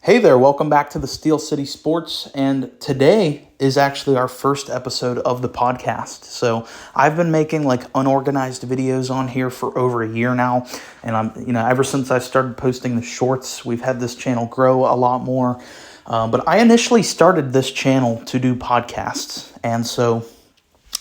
Hey there, welcome back to the Steel City Sports, and today is actually our first episode of the podcast. So I've been making unorganized videos on here for over a year now, and ever since I started posting the shorts, we've had this channel grow a lot more. But I initially started this channel to do podcasts, and so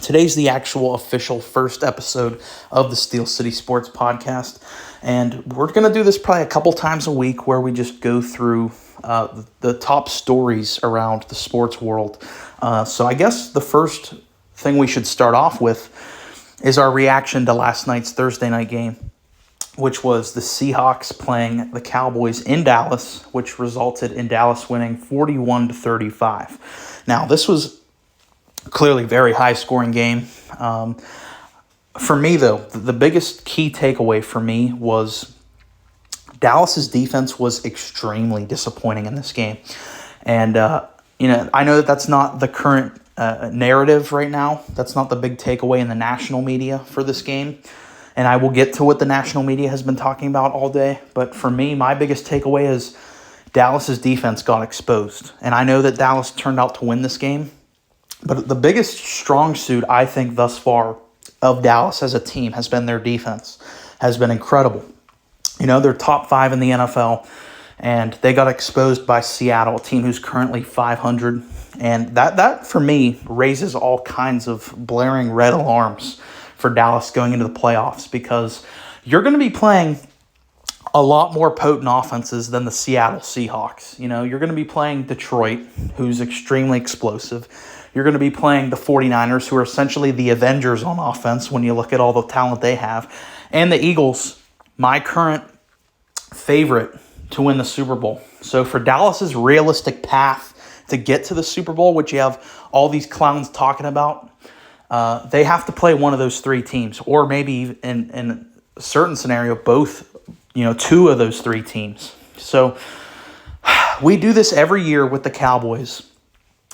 today's the actual official first episode of the Steel City Sports Podcast, and we're going to do this probably a couple times a week where we just go through the top stories around the sports world. So I guess the first thing we should start off with is our reaction to last night's Thursday night game, which was the Seahawks playing the Cowboys in Dallas, which resulted in Dallas winning 41-35. Now, this was clearly a very high-scoring game. For me, though, the biggest key takeaway for me was Dallas's defense was extremely disappointing in this game. And, I know that that's not the current narrative right now. That's not the big takeaway in the national media for this game. And I will get to what the national media has been talking about all day. But for me, my biggest takeaway is Dallas's defense got exposed. And I know that Dallas turned out to win this game. But the biggest strong suit, I think, thus far of Dallas as a team has been their defense. Has been incredible. They're top 5 in the NFL, and they got exposed by Seattle, a team who's currently 500. And that for me, raises all kinds of blaring red alarms for Dallas going into the playoffs, because you're going to be playing a lot more potent offenses than the Seattle Seahawks. You're going to be playing Detroit, who's extremely explosive. You're going to be playing the 49ers, who are essentially the Avengers on offense when you look at all the talent they have. And the Eagles, my current favorite to win the Super Bowl. So for Dallas's realistic path to get to the Super Bowl, which you have all these clowns talking about, they have to play one of those 3 teams, or maybe in a certain scenario, both, 2 of those 3 teams. So we do this every year with the Cowboys,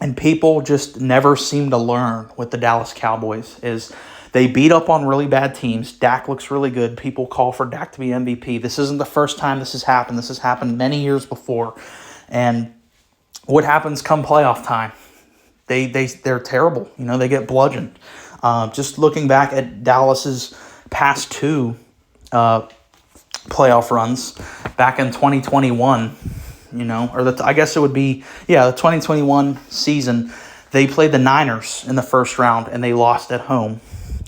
and people just never seem to learn with the Dallas Cowboys is they beat up on really bad teams. Dak looks really good. People call for Dak to be MVP. This isn't the first time this has happened. This has happened many years before. And what happens come playoff time? They're terrible. They get bludgeoned. Just looking back at Dallas's past 2 playoff runs back in 2021, I guess it would be, the 2021 season, they played the Niners in the first round and they lost at home.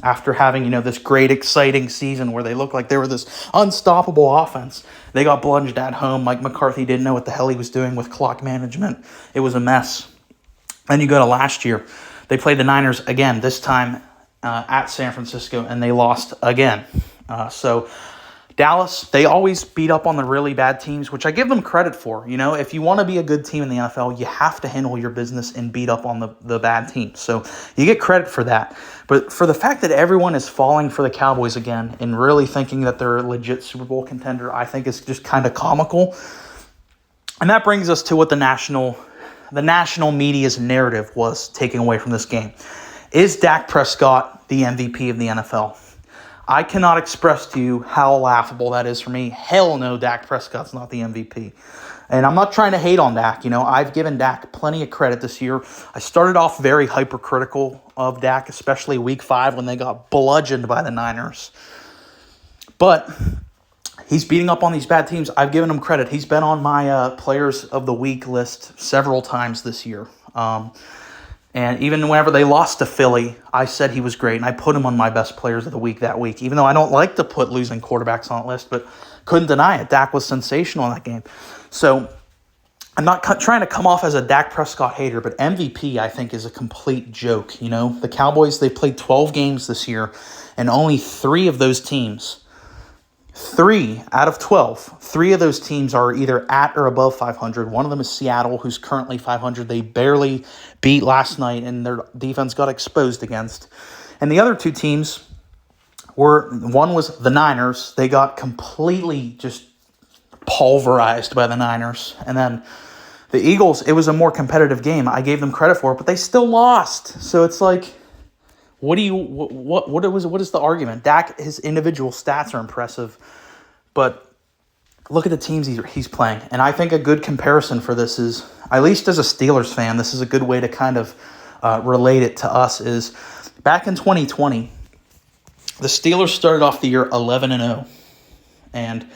After having, this great, exciting season where they looked like they were this unstoppable offense, they got bludgeoned at home. Mike McCarthy didn't know what the hell he was doing with clock management. It was a mess. Then you go to last year. They played the Niners again, this time at San Francisco, and they lost again. So Dallas, they always beat up on the really bad teams, which I give them credit for. If you want to be a good team in the NFL, you have to handle your business and beat up on the bad teams. So you get credit for that. But for the fact that everyone is falling for the Cowboys again and really thinking that they're a legit Super Bowl contender, I think is just kind of comical. And that brings us to what the national media's narrative was taking away from this game. Is Dak Prescott the MVP of the NFL? I cannot express to you how laughable that is for me. Hell no, Dak Prescott's not the MVP. And I'm not trying to hate on Dak. I've given Dak plenty of credit this year. I started off very hypercritical of Dak, especially week 5 when they got bludgeoned by the Niners. But he's beating up on these bad teams. I've given him credit. He's been on my players of the week list several times this year. And even whenever they lost to Philly, I said he was great, and I put him on my best players of the week that week, even though I don't like to put losing quarterbacks on that list, but couldn't deny it. Dak was sensational in that game. So I'm not trying to come off as a Dak Prescott hater, but MVP, I think, is a complete joke. The Cowboys, they played 12 games this year, and only 3 of those teams, 3 out of 12, 3 of those teams are either at or above 500. One of them is Seattle, who's currently 500. They barely beat last night, and their defense got exposed against. And the other 2 teams one was the Niners. They got completely just pulverized by the Niners. And then the Eagles, it was a more competitive game. I gave them credit for it, but they still lost. So it's like, what is the argument? Dak, his individual stats are impressive, but look at the teams he's playing. And I think a good comparison for this is, at least as a Steelers fan, this is a good way to kind of relate it to us, is back in 2020, the Steelers started off the year 11-0. And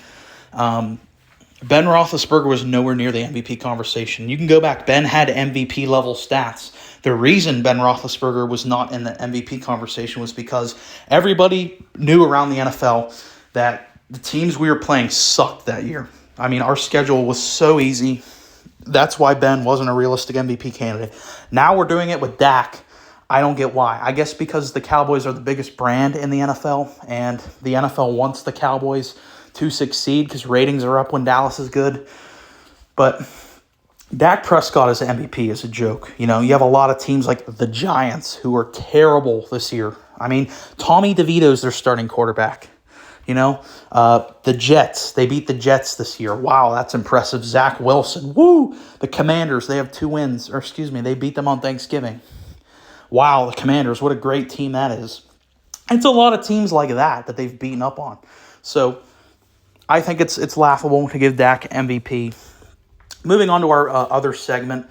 Ben Roethlisberger was nowhere near the MVP conversation. You can go back. Ben had MVP level stats. The reason Ben Roethlisberger was not in the MVP conversation was because everybody knew around the NFL that the teams we were playing sucked that year. I mean, our schedule was so easy. That's why Ben wasn't a realistic MVP candidate. Now we're doing it with Dak. I don't get why. I guess because the Cowboys are the biggest brand in the NFL, and the NFL wants the Cowboys to succeed because ratings are up when Dallas is good. But Dak Prescott as MVP is a joke. You know, you have a lot of teams like the Giants who are terrible this year. I mean, Tommy DeVito's their starting quarterback. You know, the Jets, they beat the Jets this year. Wow, that's impressive. Zach Wilson, woo! The Commanders, they have 2 wins. They beat them on Thanksgiving. Wow, the Commanders, what a great team that is. It's a lot of teams like that they've beaten up on. So I think it's laughable to give Dak MVP. Moving on to our other segment,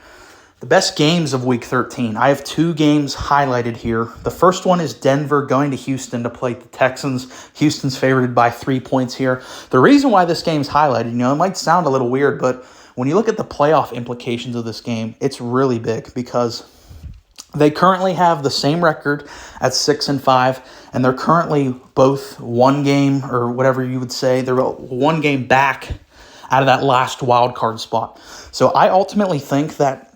the best games of Week 13. I have 2 games highlighted here. The first one is Denver going to Houston to play the Texans. Houston's favored by 3 points here. The reason why this game's highlighted, it might sound a little weird, but when you look at the playoff implications of this game, it's really big because they currently have the same record at 6-5, and they're currently both one game, or whatever you would say, they're one game back out of that last wild card spot. So I ultimately think that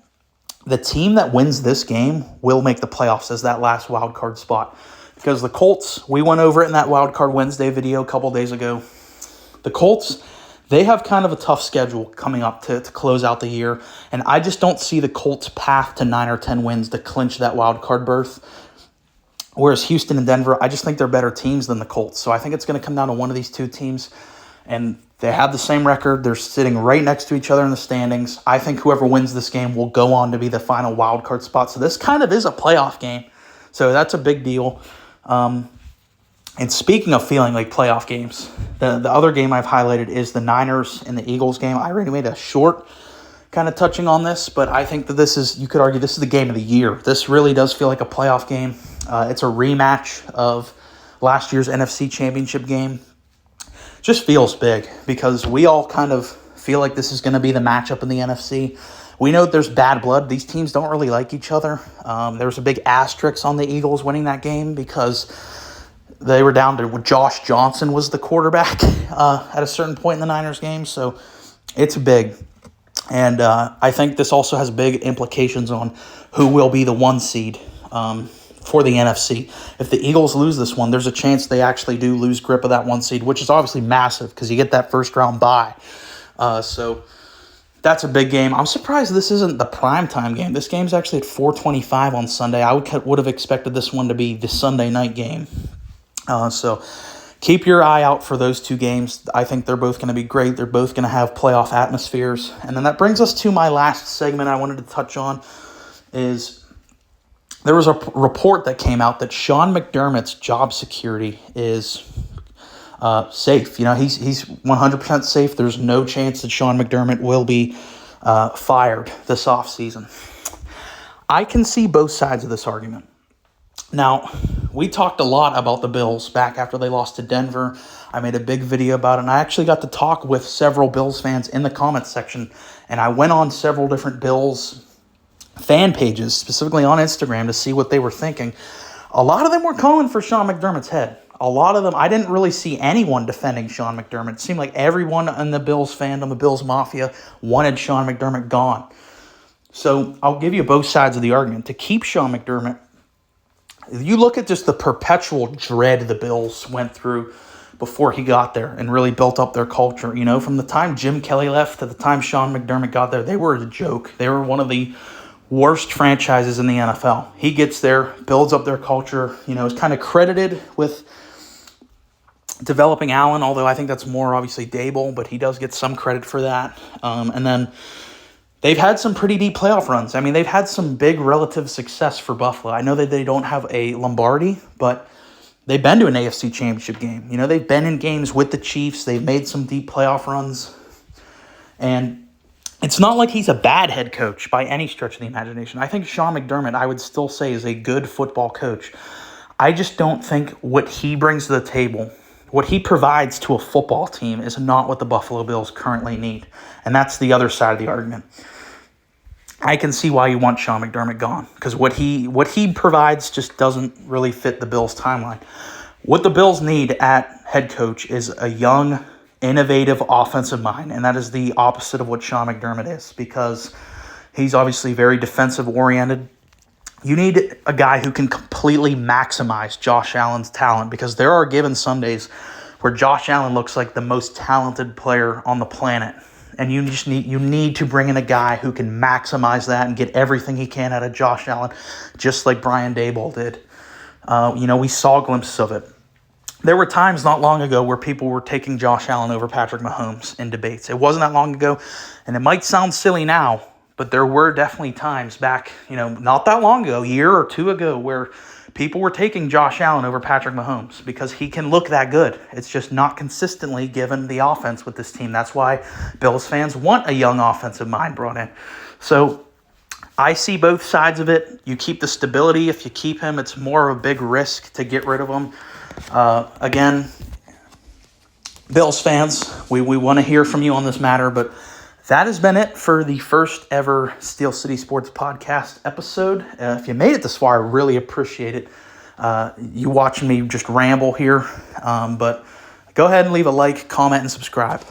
the team that wins this game will make the playoffs as that last wild card spot. Because the Colts, we went over it in that Wild Card Wednesday video a couple days ago. The Colts, they have kind of a tough schedule coming up to close out the year. And I just don't see the Colts' path to 9 or 10 wins to clinch that wild card berth. Whereas Houston and Denver, I just think they're better teams than the Colts. So I think it's going to come down to one of these 2 teams. And they have the same record. They're sitting right next to each other in the standings. I think whoever wins this game will go on to be the final wild card spot. So this kind of is a playoff game. So that's a big deal. And speaking of feeling like playoff games, the other game I've highlighted is the Niners and the Eagles game. I already made a short kind of touching on this, but I think that you could argue this is the game of the year. This really does feel like a playoff game. It's a rematch of last year's NFC Championship game. Just feels big because we all kind of feel like this is going to be the matchup in the NFC. We know that there's bad blood. These teams don't really like each other. There was a big asterisk on the Eagles winning that game because they were down to Josh Johnson was the quarterback at a certain point in the Niners game. So it's big. And I think this also has big implications on who will be the 1 seed for the NFC. If the Eagles lose this one, there's a chance they actually do lose grip of that 1 seed, which is obviously massive because you get that first round bye. So that's a big game. I'm surprised this isn't the primetime game. This game's actually at 4:25 on Sunday. I would have expected this one to be the Sunday night game. So keep your eye out for those 2 games. I think they're both going to be great. They're both going to have playoff atmospheres. And then that brings us to my last segment I wanted to touch on is there was a report that came out that Sean McDermott's job security is safe. He's 100% safe. There's no chance that Sean McDermott will be fired this offseason. I can see both sides of this argument. Now, we talked a lot about the Bills back after they lost to Denver. I made a big video about it, and I actually got to talk with several Bills fans in the comments section, and I went on several different Bills fan pages, specifically on Instagram, to see what they were thinking. A lot of them were calling for Sean McDermott's head. A lot of them, I didn't really see anyone defending Sean McDermott. It seemed like everyone in the Bills fandom, the Bills Mafia, wanted Sean McDermott gone. So I'll give you both sides of the argument. To keep Sean McDermott, if you look at just the perpetual dread the Bills went through before he got there and really built up their culture. From the time Jim Kelly left to the time Sean McDermott got there, they were a joke. They were one of the worst franchises in the NFL. He gets there, builds up their culture, is kind of credited with developing Allen, although I think that's more obviously Dable, but he does get some credit for that. And then they've had some pretty deep playoff runs. I mean, they've had some big relative success for Buffalo. I know that they don't have a Lombardi, but they've been to an AFC Championship game. They've been in games with the Chiefs. They've made some deep playoff runs. And it's not like he's a bad head coach by any stretch of the imagination. I think Sean McDermott, I would still say, is a good football coach. I just don't think what he brings to the table, what he provides to a football team, is not what the Buffalo Bills currently need. And that's the other side of the argument. I can see why you want Sean McDermott gone, because what he provides just doesn't really fit the Bills' timeline. What the Bills need at head coach is a young, innovative offensive mind, and that is the opposite of what Sean McDermott is, because he's obviously very defensive-oriented. You need a guy who can completely maximize Josh Allen's talent, because there are given Sundays where Josh Allen looks like the most talented player on the planet, and you need to bring in a guy who can maximize that and get everything he can out of Josh Allen, just like Brian Daboll did. We saw glimpses of it. There were times not long ago where people were taking Josh Allen over Patrick Mahomes in debates. It wasn't that long ago, and it might sound silly now, but there were definitely times back, not that long ago, a year or two ago, where people were taking Josh Allen over Patrick Mahomes because he can look that good. It's just not consistently given the offense with this team. That's why Bills fans want a young offensive mind brought in. So I see both sides of it. You keep the stability. If you keep him, it's more of a big risk to get rid of him. Again, Bills fans, we want to hear from you on this matter, but that has been it for the first ever Steel City Sports Podcast episode. If you made it this far, I really appreciate it. You watching me just ramble here, but go ahead and leave a like, comment, and subscribe.